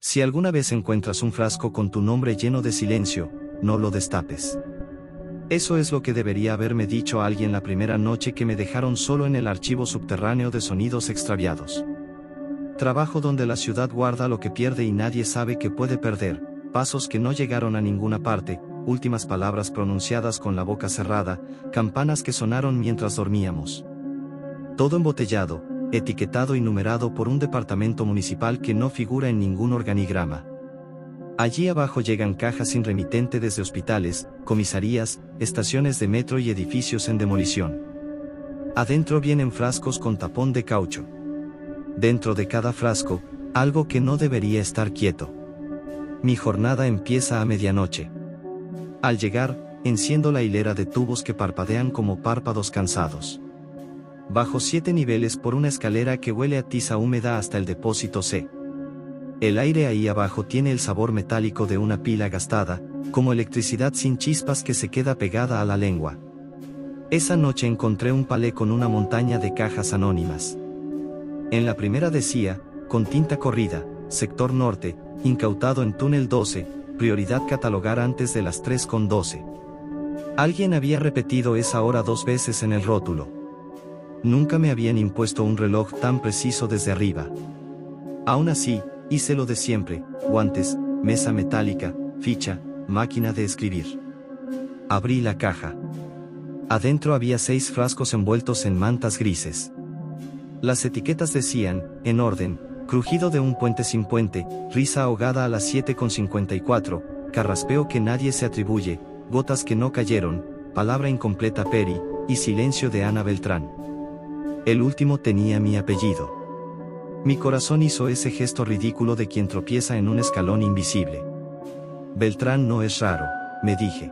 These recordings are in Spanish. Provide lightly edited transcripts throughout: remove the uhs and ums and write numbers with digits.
Si alguna vez encuentras un frasco con tu nombre lleno de silencio, no lo destapes. Eso es lo que debería haberme dicho a alguien la primera noche que me dejaron solo en el archivo subterráneo de sonidos extraviados. Trabajo donde la ciudad guarda lo que pierde y nadie sabe que puede perder, pasos que no llegaron a ninguna parte, últimas palabras pronunciadas con la boca cerrada, campanas que sonaron mientras dormíamos. Todo embotellado, etiquetado y numerado por un departamento municipal que no figura en ningún organigrama. Allí abajo llegan cajas sin remitente desde hospitales, comisarías, estaciones de metro y edificios en demolición. Adentro vienen frascos con tapón de caucho. Dentro de cada frasco, algo que no debería estar quieto. Mi jornada empieza a medianoche. Al llegar, enciendo la hilera de tubos que parpadean como párpados cansados. Bajo 7 niveles por una escalera que huele a tiza húmeda hasta el depósito C. El aire ahí abajo tiene el sabor metálico de una pila gastada, como electricidad sin chispas que se queda pegada a la lengua. Esa noche encontré un palé con una montaña de cajas anónimas. En la primera decía, con tinta corrida, sector norte, incautado en túnel 12, prioridad catalogar antes de las 3:12. Alguien había repetido esa hora 2 veces en el rótulo. Nunca me habían impuesto un reloj tan preciso desde arriba. Aún así, hice lo de siempre: guantes, mesa metálica, ficha, máquina de escribir. Abrí la caja. Adentro había 6 frascos envueltos en mantas grises. Las etiquetas decían, en orden: crujido de un puente sin puente, risa ahogada a las 7:54, carraspeo que nadie se atribuye, gotas que no cayeron, palabra incompleta Peri, y silencio de Ana Beltrán. El último tenía mi apellido. Mi corazón hizo ese gesto ridículo de quien tropieza en un escalón invisible. Beltrán no es raro, me dije.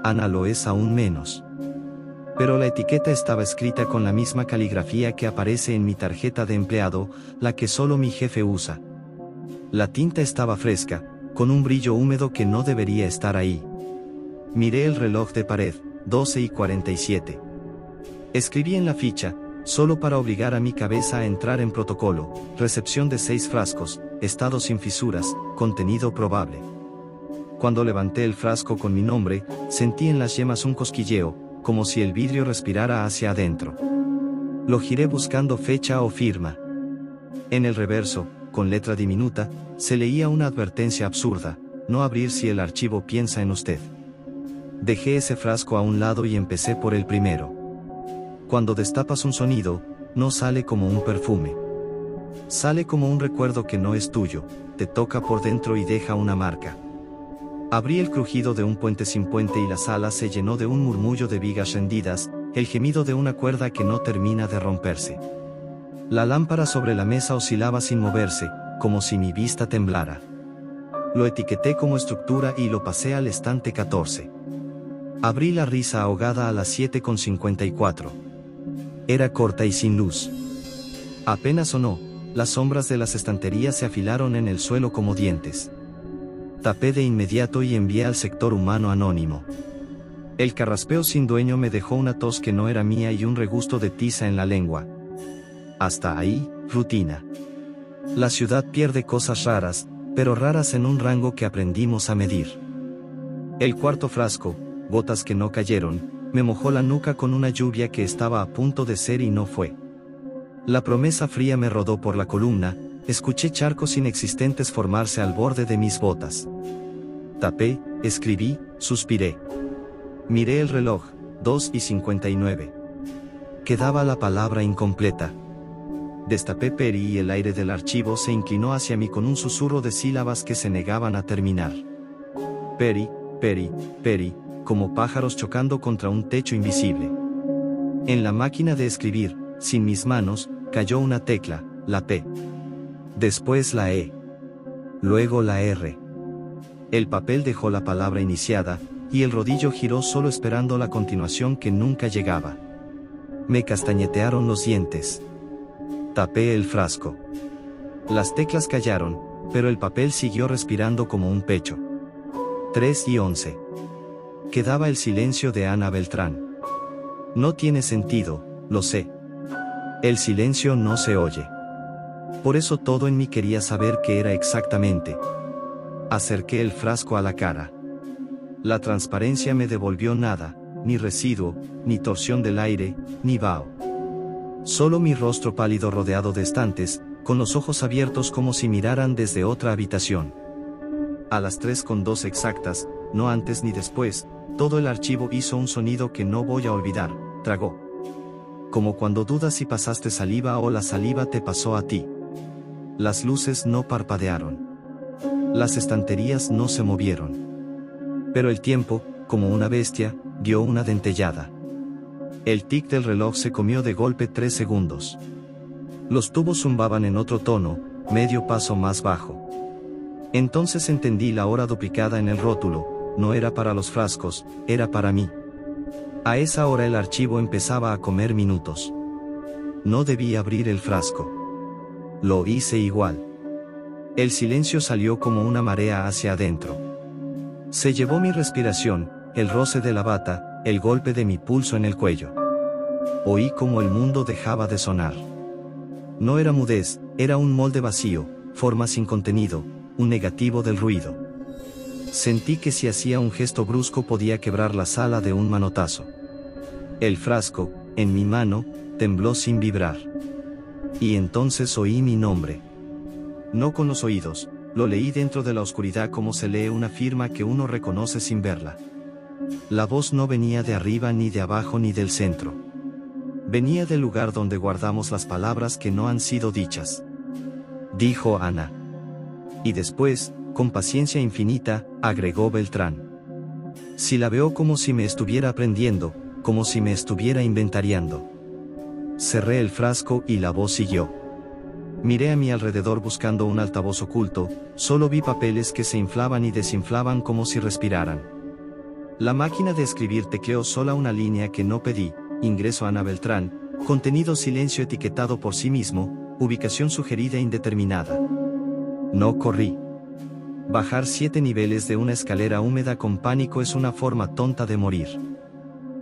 Ana lo es aún menos. Pero la etiqueta estaba escrita con la misma caligrafía que aparece en mi tarjeta de empleado, la que solo mi jefe usa. La tinta estaba fresca, con un brillo húmedo que no debería estar ahí. Miré el reloj de pared, 12:47. Escribí en la ficha, solo para obligar a mi cabeza a entrar en protocolo: recepción de 6 frascos, estado sin fisuras, contenido probable. Cuando levanté el frasco con mi nombre, sentí en las yemas un cosquilleo, como si el vidrio respirara hacia adentro. Lo giré buscando fecha o firma. En el reverso, con letra diminuta, se leía una advertencia absurda: no abrir si el archivo piensa en usted. Dejé ese frasco a un lado y empecé por el primero. Cuando destapas un sonido, no sale como un perfume. Sale como un recuerdo que no es tuyo, te toca por dentro y deja una marca. Abrí el crujido de un puente sin puente y la sala se llenó de un murmullo de vigas rendidas, el gemido de una cuerda que no termina de romperse. La lámpara sobre la mesa oscilaba sin moverse, como si mi vista temblara. Lo etiqueté como estructura y lo pasé al estante 14. Abrí la risa ahogada a las 7:54. Era corta y sin luz. Apenas sonó, las sombras de las estanterías se afilaron en el suelo como dientes. Tapé de inmediato y envié al sector humano anónimo. El carraspeo sin dueño me dejó una tos que no era mía y un regusto de tiza en la lengua. Hasta ahí, rutina. La ciudad pierde cosas raras, pero raras en un rango que aprendimos a medir. El cuarto frasco, gotas que no cayeron, me mojó la nuca con una lluvia que estaba a punto de ser y no fue. La promesa fría me rodó por la columna, escuché charcos inexistentes formarse al borde de mis botas. Tapé, escribí, suspiré. Miré el reloj, 2:59. Quedaba la palabra incompleta. Destapé Peri y el aire del archivo se inclinó hacia mí con un susurro de sílabas que se negaban a terminar. Peri, Peri, Peri, como pájaros chocando contra un techo invisible. En la máquina de escribir, sin mis manos, cayó una tecla, la P. Después la E. Luego la R. El papel dejó la palabra iniciada, y el rodillo giró solo esperando la continuación que nunca llegaba. Me castañetearon los dientes. Tapé el frasco. Las teclas callaron, pero el papel siguió respirando como un pecho. 3:11. Quedaba el silencio de Ana Beltrán. No tiene sentido, lo sé. El silencio no se oye. Por eso todo en mí quería saber qué era exactamente. Acerqué el frasco a la cara. La transparencia me devolvió nada, ni residuo, ni torsión del aire, ni vaho. Solo mi rostro pálido rodeado de estantes, con los ojos abiertos como si miraran desde otra habitación. A las 3:02 exactas, no antes ni después, todo el archivo hizo un sonido que no voy a olvidar, tragó. Como cuando dudas si pasaste saliva o la saliva te pasó a ti. Las luces no parpadearon. Las estanterías no se movieron. Pero el tiempo, como una bestia, dio una dentellada. El tic del reloj se comió de golpe 3 segundos. Los tubos zumbaban en otro tono, medio paso más bajo. Entonces entendí la hora duplicada en el rótulo, no era para los frascos, era para mí. A esa hora el archivo empezaba a comer minutos. No debí abrir el frasco. Lo hice igual. El silencio salió como una marea hacia adentro. Se llevó mi respiración, el roce de la bata, el golpe de mi pulso en el cuello. Oí como el mundo dejaba de sonar. No era mudez, era un molde vacío, forma sin contenido, un negativo del ruido. Sentí que si hacía un gesto brusco podía quebrar la sala de un manotazo. El frasco, en mi mano, tembló sin vibrar. Y entonces oí mi nombre. No con los oídos, lo leí dentro de la oscuridad como se lee una firma que uno reconoce sin verla. La voz no venía de arriba ni de abajo ni del centro. Venía del lugar donde guardamos las palabras que no han sido dichas. Dijo Ana. Y después, con paciencia infinita, agregó Beltrán. Si la veo como si me estuviera aprendiendo, como si me estuviera inventariando. Cerré el frasco y la voz siguió. Miré a mi alrededor buscando un altavoz oculto, solo vi papeles que se inflaban y desinflaban como si respiraran. La máquina de escribir tecleó sola una línea que no pedí, ingreso Ana Beltrán, contenido silencio etiquetado por sí mismo, ubicación sugerida indeterminada. No corrí. Bajar 7 niveles de una escalera húmeda con pánico es una forma tonta de morir.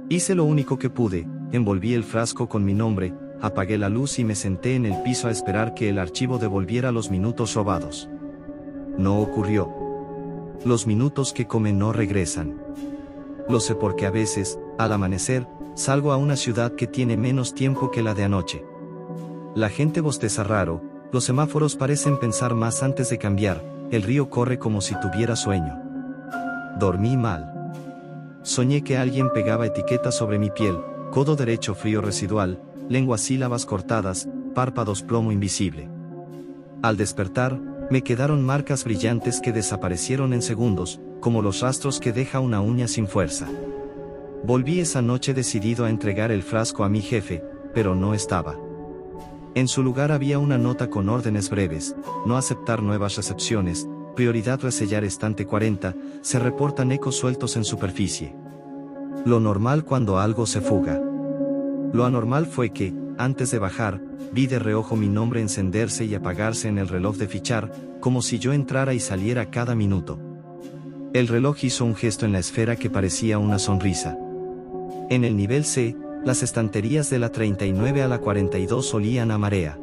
Hice lo único que pude, envolví el frasco con mi nombre, apagué la luz y me senté en el piso a esperar que el archivo devolviera los minutos robados. No ocurrió. Los minutos que comen no regresan. Lo sé porque a veces, al amanecer, salgo a una ciudad que tiene menos tiempo que la de anoche. La gente bosteza raro, los semáforos parecen pensar más antes de cambiar, el río corre como si tuviera sueño. Dormí mal. Soñé que alguien pegaba etiquetas sobre mi piel, codo derecho frío residual, lengua sílabas cortadas, párpados plomo invisible. Al despertar, me quedaron marcas brillantes que desaparecieron en segundos, como los rastros que deja una uña sin fuerza. Volví esa noche decidido a entregar el frasco a mi jefe, pero no estaba. En su lugar había una nota con órdenes breves: no aceptar nuevas recepciones, prioridad resellar estante 40, se reportan ecos sueltos en superficie. Lo normal cuando algo se fuga. Lo anormal fue que, antes de bajar, vi de reojo mi nombre encenderse y apagarse en el reloj de fichar, como si yo entrara y saliera cada minuto. El reloj hizo un gesto en la esfera que parecía una sonrisa. En el nivel C, las estanterías de la 39 a la 42 olían a marea.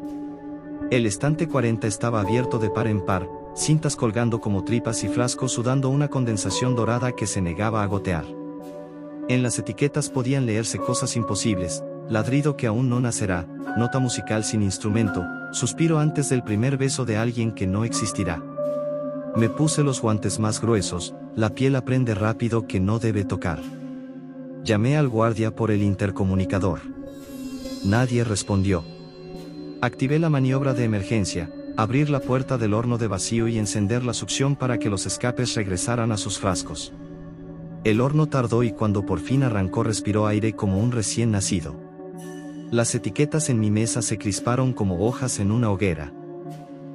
El estante 40 estaba abierto de par en par, cintas colgando como tripas y frascos sudando una condensación dorada que se negaba a gotear. En las etiquetas podían leerse cosas imposibles: ladrido que aún no nacerá, nota musical sin instrumento, suspiro antes del primer beso de alguien que no existirá. Me puse los guantes más gruesos, la piel aprende rápido que no debe tocar. Llamé al guardia por el intercomunicador. Nadie respondió. Activé la maniobra de emergencia, abrir la puerta del horno de vacío y encender la succión para que los escapes regresaran a sus frascos. El horno tardó y cuando por fin arrancó respiró aire como un recién nacido. Las etiquetas en mi mesa se crisparon como hojas en una hoguera.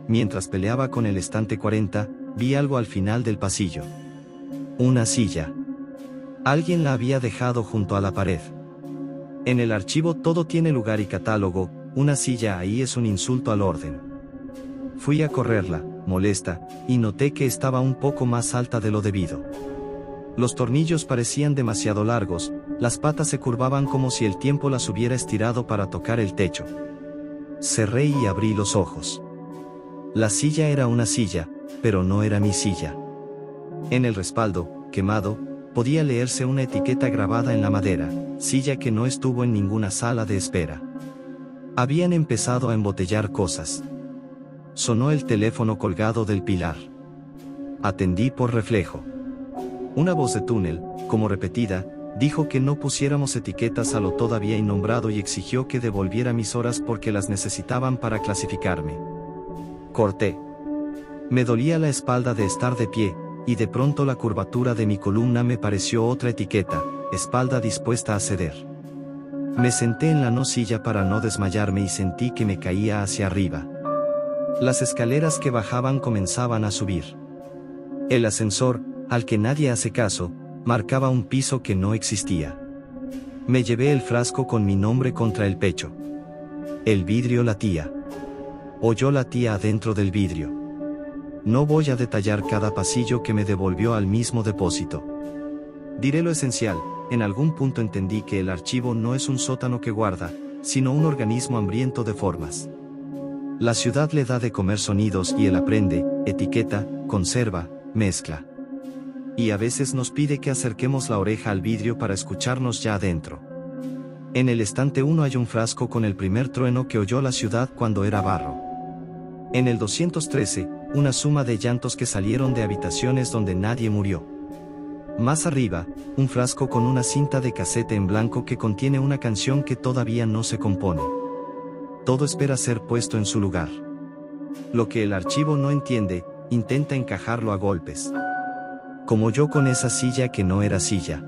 Mientras peleaba con el estante 40, vi algo al final del pasillo. Una silla. Alguien la había dejado junto a la pared. En el archivo todo tiene lugar y catálogo, una silla ahí es un insulto al orden. Fui a correrla, molesta, y noté que estaba un poco más alta de lo debido. Los tornillos parecían demasiado largos, las patas se curvaban como si el tiempo las hubiera estirado para tocar el techo. Cerré y abrí los ojos. La silla era una silla, pero no era mi silla. En el respaldo, quemado, podía leerse una etiqueta grabada en la madera, silla que no estuvo en ninguna sala de espera. Habían empezado a embotellar cosas. Sonó el teléfono colgado del pilar. Atendí por reflejo. Una voz de túnel, como repetida, dijo que no pusiéramos etiquetas a lo todavía innombrado y exigió que devolviera mis horas porque las necesitaban para clasificarme. Corté. Me dolía la espalda de estar de pie, y de pronto la curvatura de mi columna me pareció otra etiqueta, espalda dispuesta a ceder. Me senté en la no silla para no desmayarme y sentí que me caía hacia arriba. Las escaleras que bajaban comenzaban a subir. El ascensor, al que nadie hace caso, marcaba un piso que no existía. Me llevé el frasco con mi nombre contra el pecho. El vidrio latía. O yo latía adentro del vidrio. No voy a detallar cada pasillo que me devolvió al mismo depósito. Diré lo esencial: en algún punto entendí que el archivo no es un sótano que guarda, sino un organismo hambriento de formas. La ciudad le da de comer sonidos y él aprende, etiqueta, conserva, mezcla. Y a veces nos pide que acerquemos la oreja al vidrio para escucharnos ya adentro. En el estante 1 hay un frasco con el primer trueno que oyó la ciudad cuando era barro. En el 213, una suma de llantos que salieron de habitaciones donde nadie murió. Más arriba, un frasco con una cinta de casete en blanco que contiene una canción que todavía no se compone. Todo espera ser puesto en su lugar. Lo que el archivo no entiende, intenta encajarlo a golpes. Como yo con esa silla que no era silla.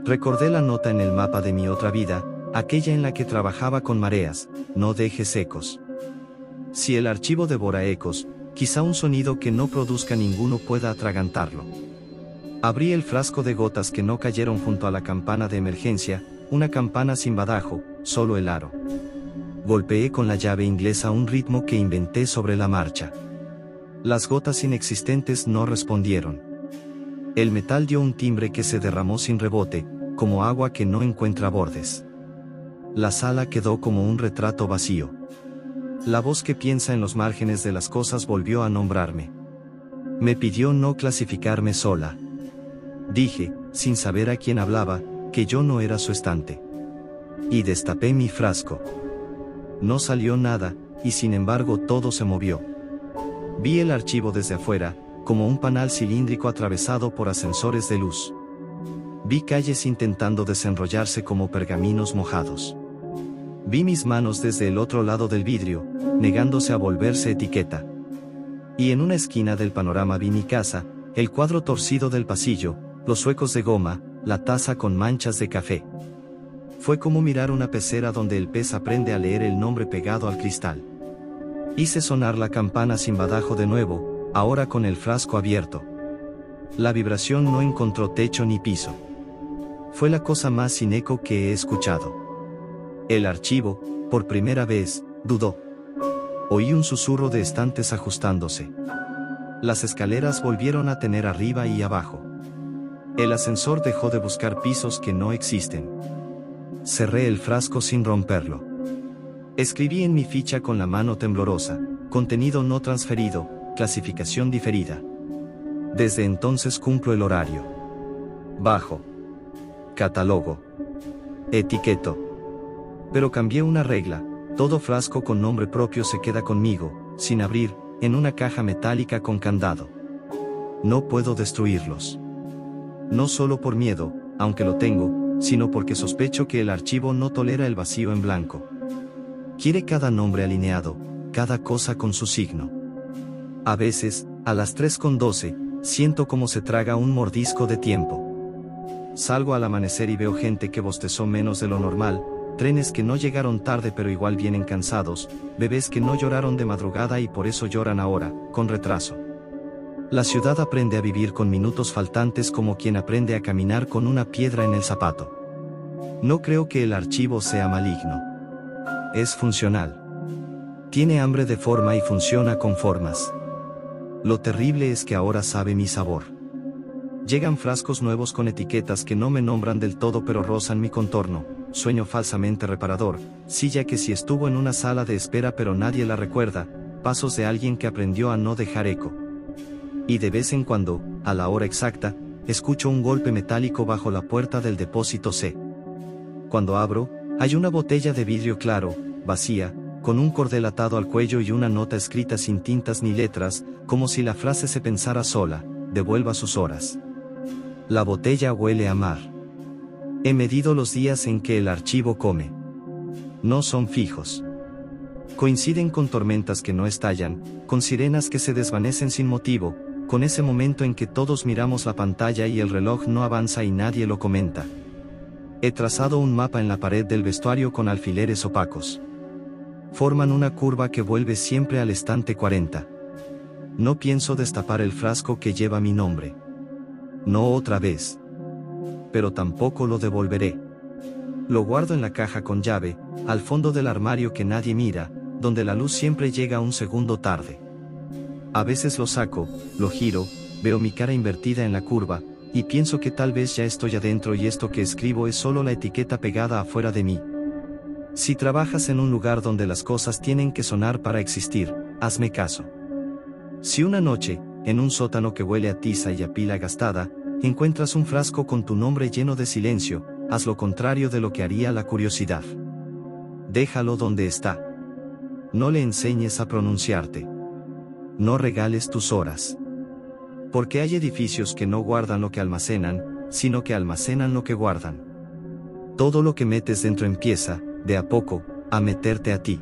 Recordé la nota en el mapa de mi otra vida, aquella en la que trabajaba con mareas: no dejes ecos. Si el archivo devora ecos, quizá un sonido que no produzca ninguno pueda atragantarlo. Abrí el frasco de gotas que no cayeron junto a la campana de emergencia, una campana sin badajo, solo el aro. Golpeé con la llave inglesa un ritmo que inventé sobre la marcha. Las gotas inexistentes no respondieron. El metal dio un timbre que se derramó sin rebote, como agua que no encuentra bordes. La sala quedó como un retrato vacío. La voz que piensa en los márgenes de las cosas volvió a nombrarme. Me pidió no clasificarme sola. Dije, sin saber a quién hablaba, que yo no era su estante. Y destapé mi frasco. No salió nada, y sin embargo todo se movió. Vi el archivo desde afuera, como un panal cilíndrico atravesado por ascensores de luz. Vi calles intentando desenrollarse como pergaminos mojados. Vi mis manos desde el otro lado del vidrio, negándose a volverse etiqueta. Y en una esquina del panorama vi mi casa, el cuadro torcido del pasillo, los huecos de goma, la taza con manchas de café. Fue como mirar una pecera donde el pez aprende a leer el nombre pegado al cristal. Hice sonar la campana sin badajo de nuevo, ahora con el frasco abierto. La vibración no encontró techo ni piso. Fue la cosa más sin eco que he escuchado. El archivo, por primera vez, dudó. Oí un susurro de estantes ajustándose. Las escaleras volvieron a tener arriba y abajo. El ascensor dejó de buscar pisos que no existen. Cerré el frasco sin romperlo. Escribí en mi ficha con la mano temblorosa: contenido no transferido, clasificación diferida. Desde entonces cumplo el horario. Bajo. Catalogo. Etiqueto. Pero cambié una regla: todo frasco con nombre propio se queda conmigo, sin abrir, en una caja metálica con candado. No puedo destruirlos. No solo por miedo, aunque lo tengo, sino porque sospecho que el archivo no tolera el vacío en blanco. Quiere cada nombre alineado, cada cosa con su signo. A veces, a las 3:12, siento como se traga un mordisco de tiempo. Salgo al amanecer y veo gente que bostezó menos de lo normal, trenes que no llegaron tarde pero igual vienen cansados, bebés que no lloraron de madrugada y por eso lloran ahora, con retraso. La ciudad aprende a vivir con minutos faltantes como quien aprende a caminar con una piedra en el zapato. No creo que el archivo sea maligno. Es funcional. Tiene hambre de forma y funciona con formas. Lo terrible es que ahora sabe mi sabor. Llegan frascos nuevos con etiquetas que no me nombran del todo pero rozan mi contorno: sueño falsamente reparador, silla que sí estuvo en una sala de espera pero nadie la recuerda, pasos de alguien que aprendió a no dejar eco. Y de vez en cuando, a la hora exacta, escucho un golpe metálico bajo la puerta del depósito C. Cuando abro, hay una botella de vidrio claro, vacía, con un cordel atado al cuello y una nota escrita sin tintas ni letras, como si la frase se pensara sola: devuelva sus horas. La botella huele a mar. He medido los días en que el archivo come. No son fijos. Coinciden con tormentas que no estallan, con sirenas que se desvanecen sin motivo, con ese momento en que todos miramos la pantalla y el reloj no avanza y nadie lo comenta. He trazado un mapa en la pared del vestuario con alfileres opacos. Forman una curva que vuelve siempre al estante 40. No pienso destapar el frasco que lleva mi nombre. No otra vez. Pero tampoco lo devolveré. Lo guardo en la caja con llave, al fondo del armario que nadie mira, donde la luz siempre llega un segundo tarde. A veces lo saco, lo giro, veo mi cara invertida en la curva, y pienso que tal vez ya estoy adentro y esto que escribo es solo la etiqueta pegada afuera de mí. Si trabajas en un lugar donde las cosas tienen que sonar para existir, hazme caso. Si una noche, en un sótano que huele a tiza y a pila gastada, encuentras un frasco con tu nombre lleno de silencio, haz lo contrario de lo que haría la curiosidad. Déjalo donde está. No le enseñes a pronunciarte. No regales tus horas. Porque hay edificios que no guardan lo que almacenan, sino que almacenan lo que guardan. Todo lo que metes dentro empieza, de a poco, a meterte a ti.